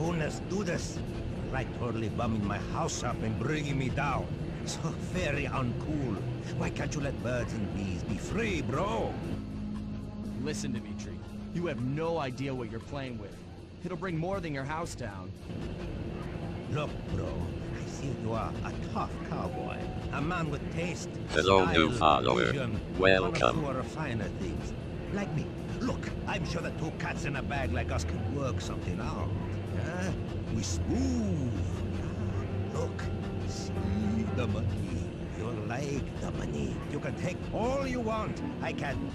cool, let's do this. Like totally bumming my house up and bringing me down. So very uncool. Why can't you let birds and bees be free, bro? Listen, Dimitri. You have no idea what you're playing with. It'll bring more than your house down. Look, bro. I see you are a tough cowboy. A man with taste, Hello, style, new follower. vision, Welcome. one of finer things. Like me. Look, I'm sure that two cats in a bag like us can work something out. Yeah? We smooth. Yeah? Look, see the money. You like the money. You can take all you want. I can.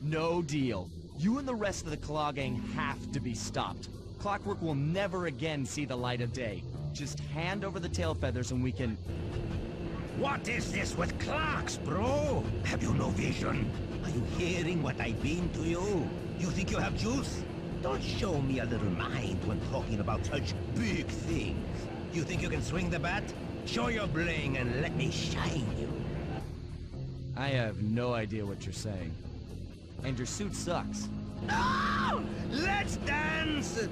No deal. You and the rest of the Claw Gang have to be stopped. Clockwork will never again see the light of day. Just hand over the tail feathers and we can... What is this with clocks, bro? Have you no vision? Are you hearing what I mean to you? You think you have juice? Don't show me a little mind when talking about such big things. You think you can swing the bat? Show your bling and let me shine you. I have no idea what you're saying. And your suit sucks. No! Let's dance!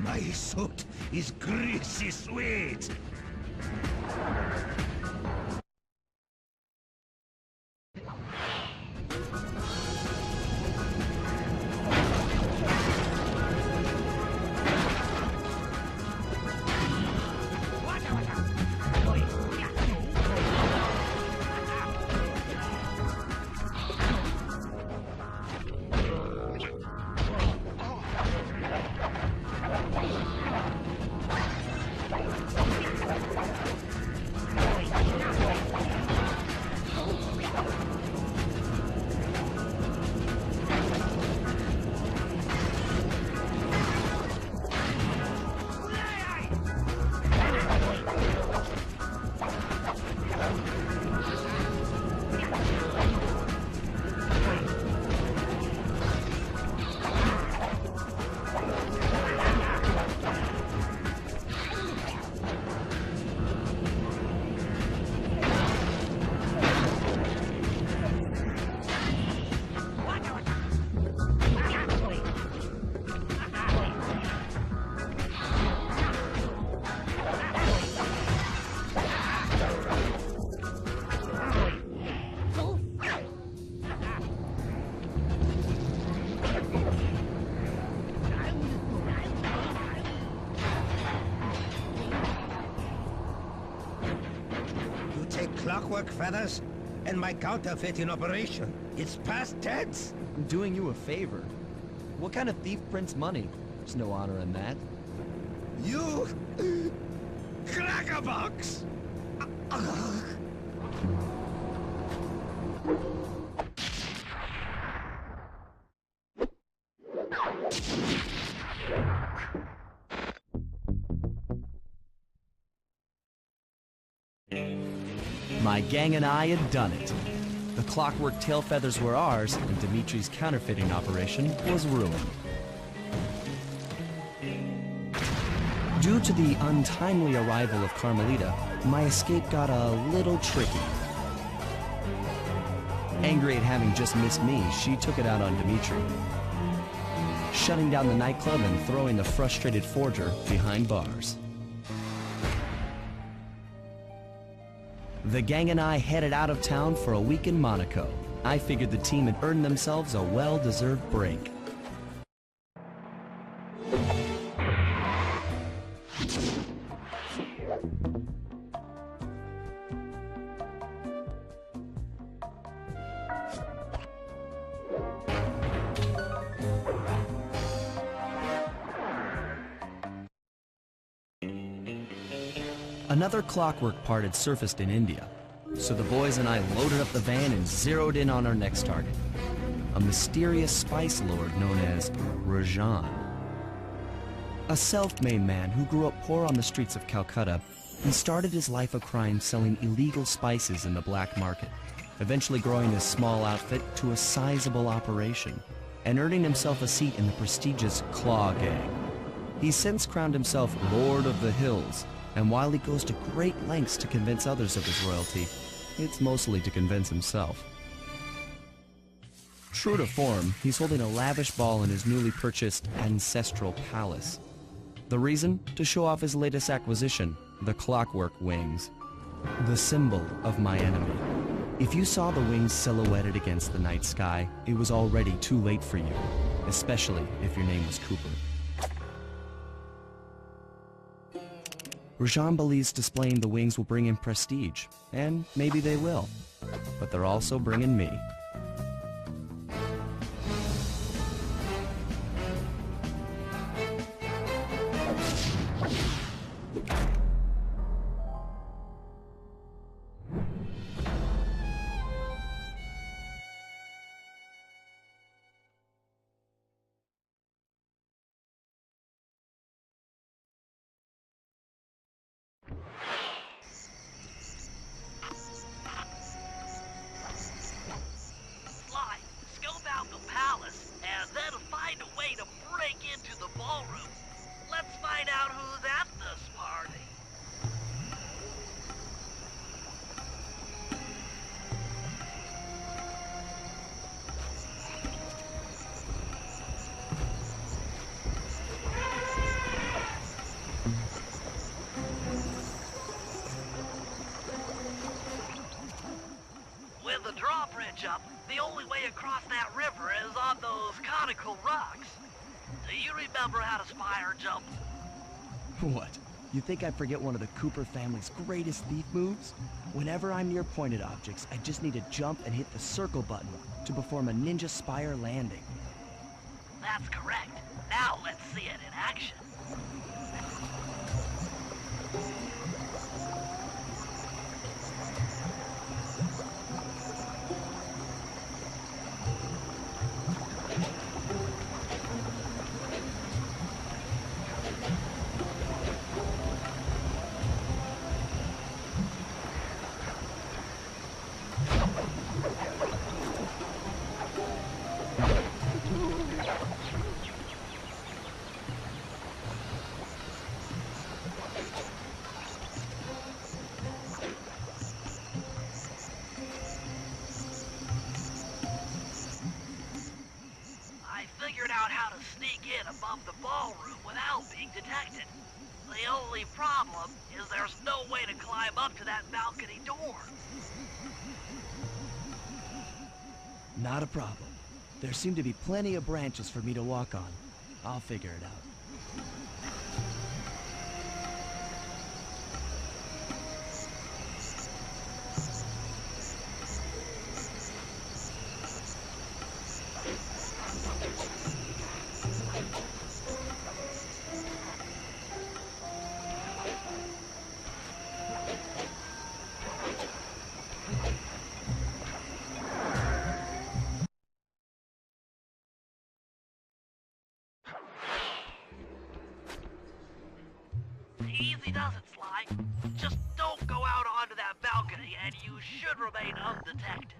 My suit is greasy sweet. Clockwork feathers and my counterfeit in operation. It's past tense. I'm doing you a favor. What kind of thief prints money? There's no honor in that. You... crackerbox! My gang and I had done it. The Clockwork tail feathers were ours, and Dimitri's counterfeiting operation was ruined. Due to the untimely arrival of Carmelita, my escape got a little tricky. Angry at having just missed me, she took it out on Dimitri, shutting down the nightclub and throwing the frustrated forger behind bars. The gang and I headed out of town for a week in Monaco. I figured the team had earned themselves a well-deserved break. Another clockwork part had surfaced in India, so the boys and I loaded up the van and zeroed in on our next target, a mysterious spice lord known as Rajan. A self-made man who grew up poor on the streets of Calcutta, he started his life of crime selling illegal spices in the black market, eventually growing his small outfit to a sizable operation, and earning himself a seat in the prestigious Claw Gang. He's since crowned himself Lord of the Hills, and while he goes to great lengths to convince others of his royalty, it's mostly to convince himself. True to form, he's holding a lavish ball in his newly purchased ancestral palace. The reason? To show off his latest acquisition, the clockwork wings. The symbol of my enemy. If you saw the wings silhouetted against the night sky, it was already too late for you, especially if your name was Cooper. Rajan believes displaying the wings will bring him prestige, and maybe they will, but they're also bringing me. With the drawbridge up, the only way across that river is on those conical rocks. Do you remember how to spire jump? What? You think I'd forget one of the Cooper family's greatest thief moves? Whenever I'm near pointed objects, I just need to jump and hit the circle button to perform a ninja spire landing. That's correct. Now let's see it in action. Figured out how to sneak in above the ballroom without being detected. The only problem is there's no way to climb up to that balcony door. Not a problem. There seem to be plenty of branches for me to walk on. I'll figure it out. Easy does it, Sly. Just don't go out onto that balcony and you should remain undetected.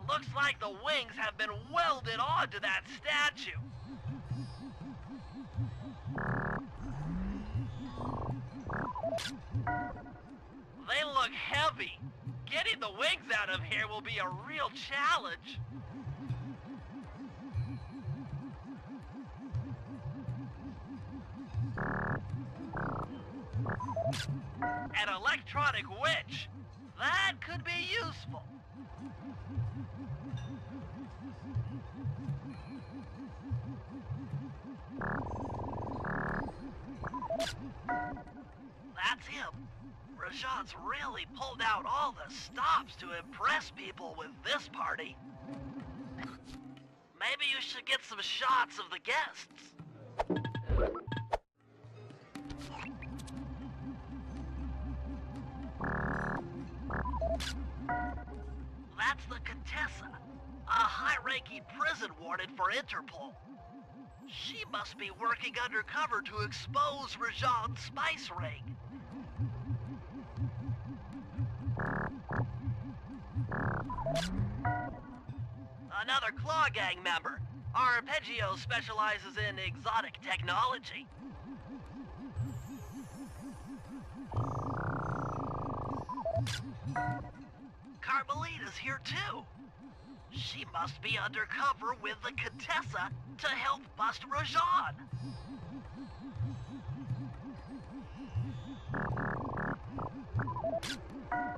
Looks like the wings have been welded onto that statue. They look heavy. Getting the wings out of here will be a real challenge. An electronic witch. That could be useful. That's him. Rajan's really pulled out all the stops to impress people with this party. Maybe you should get some shots of the guests. Contessa, a high-ranking prison warden for Interpol. She must be working undercover to expose Rajan's spice ring. Another Claw Gang member. Arpeggio specializes in exotic technology. Carmelita's here too. She must be undercover with the Contessa to help bust Rajan.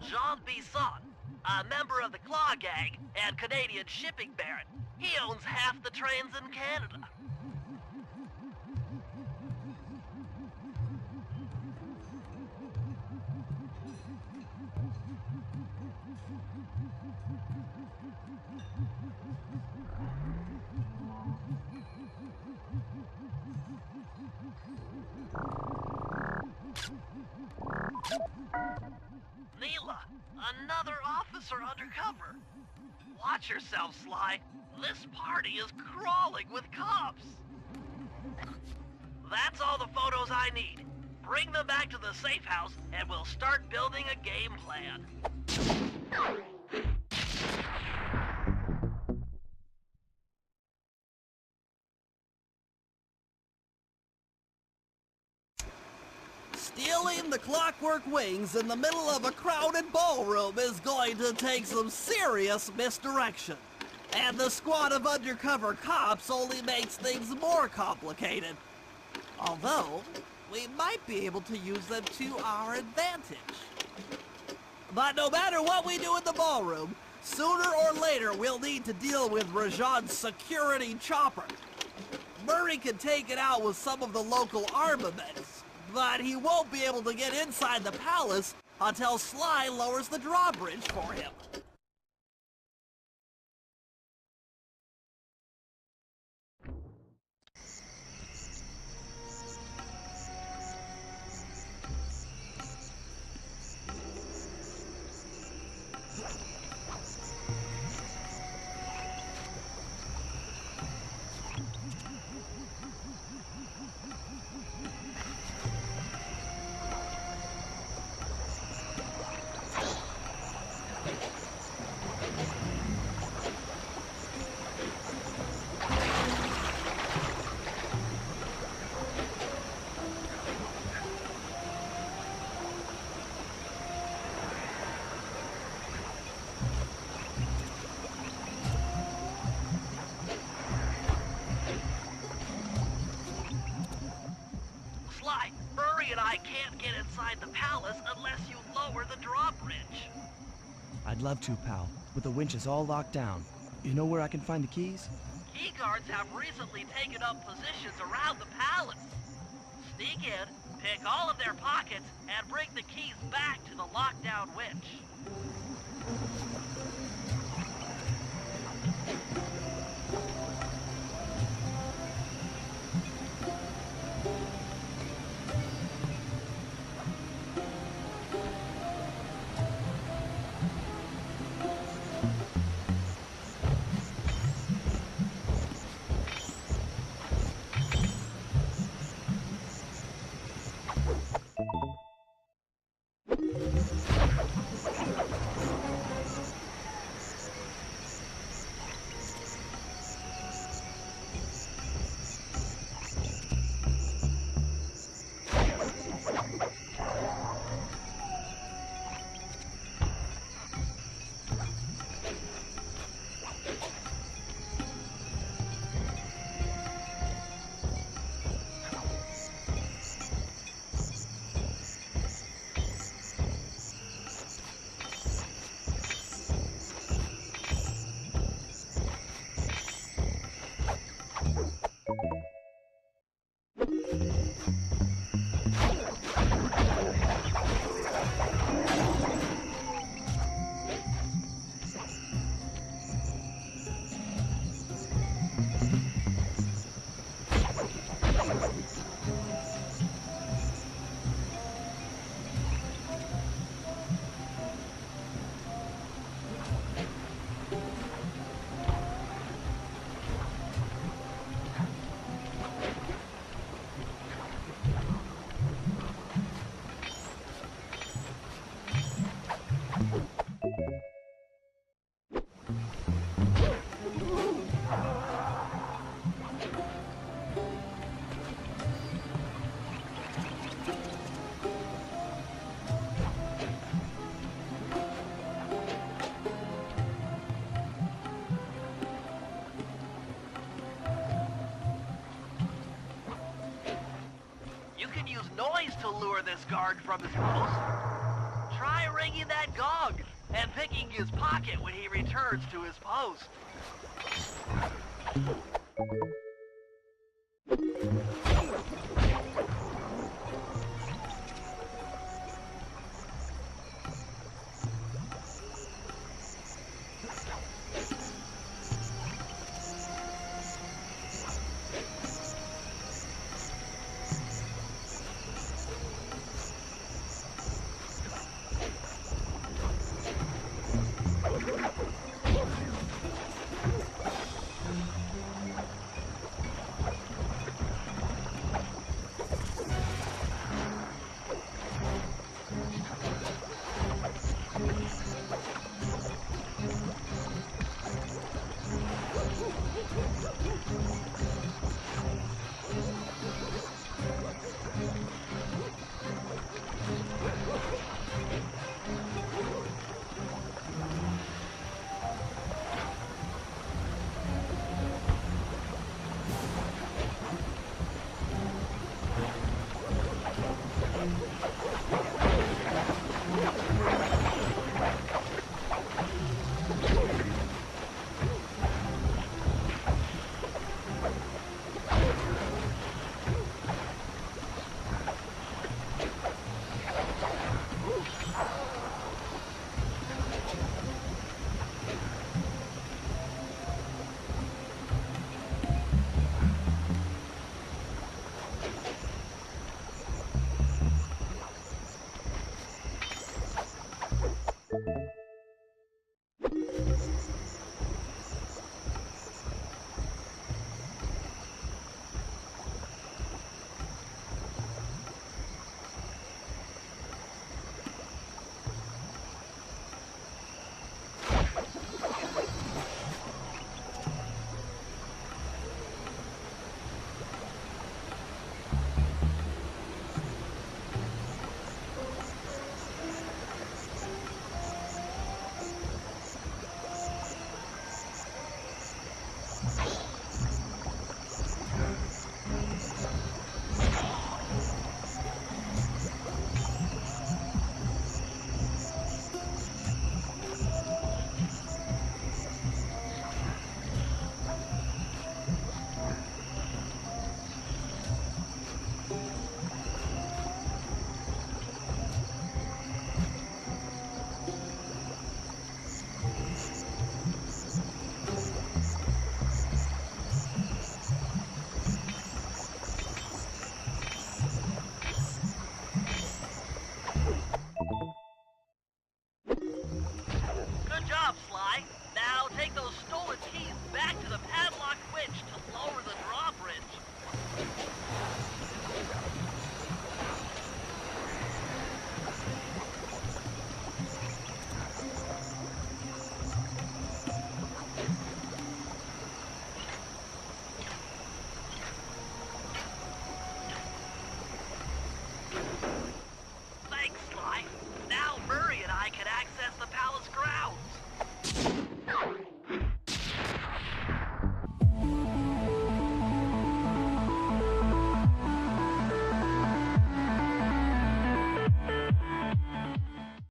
Jean Bisson, a member of the Claw Gang and Canadian shipping baron. He owns half the trains in Canada. Neela, another officer undercover. Watch yourself, Sly. This party is crawling with cops. That's all the photos I need. Bring them back to the safe house and we'll start building a game plan. Stealing the clockwork wings in the middle of a crowded ballroom is going to take some serious misdirection. And the squad of undercover cops only makes things more complicated. Although, we might be able to use them to our advantage. But no matter what we do in the ballroom, sooner or later we'll need to deal with Rajan's security chopper. Murray can take it out with some of the local armaments, but he won't be able to get inside the palace until Sly lowers the drawbridge for him. Sly, Murray and I can't get inside the palace unless you lower the drawbridge. I'd love to, pal, but the winch is all locked down. You know where I can find the keys? Key guards have recently taken up positions around the palace. Sneak in, pick all of their pockets, and bring the keys back to the lockdown winch. can use noise to lure this guard from his post. Try ringing that gong and picking his pocket when he returns to his post.